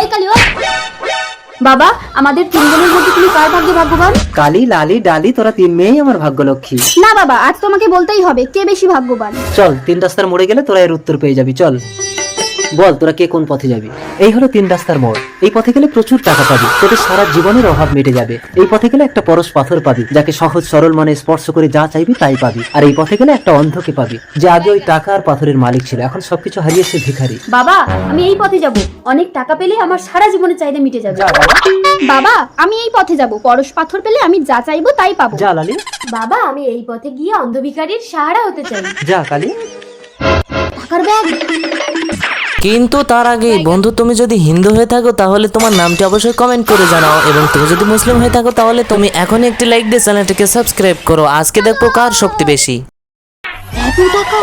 এই কালি ও বাবা, আমাদের তিনজনের মধ্যে তুমি কার ভাগ্যে ভাগ্যবান? কালি, লালি, ডালি, তোরা তিন মেয়েই আমার ভাগ্যলক্ষ্মী। না বাবা, আজ তোমাকে বলতেই হবে কে বেশি ভাগ্যবান। চল, তিন রাস্তার মোড়ে গেলে তোরা এর উত্তর পেয়ে যাবি। চল বল, তোরা কে কোন পথে যাবি? এই হলো তিন রাস্তার মোড়। এই পথে গেলে প্রচুর টাকা পাবি, তোদের সারা জীবনের অভাব মিটে যাবে। এই পথে গেলে একটা পরশ পাথর পাবি, যাকে সহজ সরল মনে স্পর্শ করে যা চাইবি তাই পাবি। আর এই পথে গেলে একটা অন্ধকে পাবি, যে আগে ওই টাকা আর পাথরের মালিক ছিল, এখন সবকিছু হারিয়েছে ভিখারি। বাবা, আমি এই পথে যাব, অনেক টাকা পেলে আমার সারা জীবনের চাহিদা মিটে যাবে। বাবা, আমি এই পথে যাব, পরশ পাথর পেলে আমি যা চাইবো তাই পাবো। যা লালি। বাবা, আমি এই পথে গিয়ে অন্ধভিখারীর সাহারা হতে চাই। যা কালি। টাকার ব্যাগ। কিন্তু তার আগে বন্ধু, তুমি যদি হিন্দু হয়ে থাকো তাহলে তোমার নামটি অবশ্যই কমেন্ট করে জানাও, এবং তুমি যদি মুসলিম হয়ে থাকো তাহলে তুমি এখনই একটি লাইক দিয়ে চ্যানেলটিকে সাবস্ক্রাইব করো। আজকে দেখবো কার শক্তি বেশি। এত টাকা,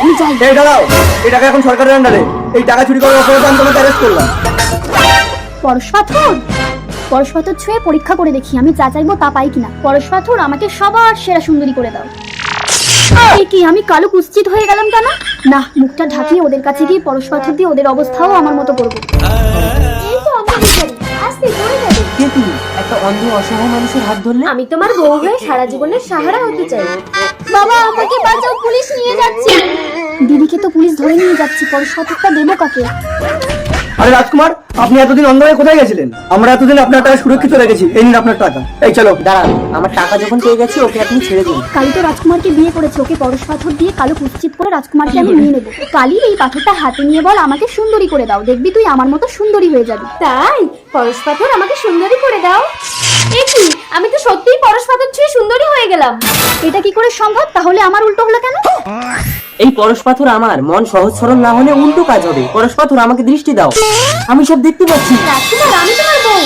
আমি যাই। এই দাঁড়াও, এই টাকা এখন সরকারের আন্ডারে। এই টাকা চুরি করার অপরাধে আমি তোমাকে অ্যারেস্ট করলাম। পরশ পাথর, পরশ পাথর ছুঁয়ে পরীক্ষা করে দেখি আমি যা চাইবো তা পাই কিনা। পরশ পাথর, আমাকে সবার সেরা সুন্দরী করে দাও। এই কি, আমি কালো কুৎসিত হয়ে গেলাম কেন? না, মুখটা ঢাকিয়ে ওদের কাছে গিয়ে পরশ পাথর দিয়ে ওদের অবস্থাও আমার মতো করবো। এই তো অন্ধভিখারী, আস্তে পড়ে যাবে। কে তুমি? একটা অন্ধ অসহায় মানুষের হাত ধরলে? আমি তোমার বউ হয়ে সারা জীবনের সাহারা হতে চাই। বাবা, আমাকে বাঁচাও, পুলিশ নিয়ে যাচ্ছে। দিদিকে তো পুলিশ ধরে নিয়ে যাচ্ছে, পরশ পাথরটা দেবো কাকে? আরে রাজকুমার, আপনি এতদিন অন্ধ হয়ে কোথায় গেছিলেন? আমরা এতদিন আপনার টাকা সুরক্ষিত রেখেছি। এই নিন আপনার টাকা। এই চলো। দাঁড়ান, আমার টাকা যখন পেয়ে গেছি ওকে আপনি ছেড়ে দিন। কালী তো রাজকুমারকে বিয়ে করেছে, ওকে পরশ পাথর দিয়ে কালো কুৎসিত করে রাজকুমারকে আমি নিয়ে নেবো। কালী, এই পাথরটা হাতে নিয়ে বল আমাকে সুন্দরী করে দাও, দেখবি তুই আমার মতো সুন্দরী হয়ে যাবি। তাই পরশ পাথর, আমাকে সুন্দরী করে দাও। এ কি, আমি তো সত্যিই পরশ পাথর ছুঁয়ে সুন্দরী হয়ে গেলাম। এটা কি করে সম্ভব? তাহলে আমার উল্টো হলো কেন? এই পরশ পাথর আমার, মন সহজ সরল না হলে উল্টো কাজ হবে। পরশ পাথর, আমাকে দৃষ্টি দাও, আমি সব দেখতে পাচ্ছি। রাজকুমার, আমি তোমার বউ।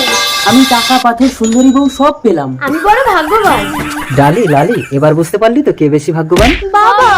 আমি টাকা, পাথর, সুন্দরী বউ সব পেলাম। আমি বড় ভাগ্যবান। ডালি, লালি, এবার বুঝতে পারলি তো কে বেশি ভাগ্যবান? বাবা।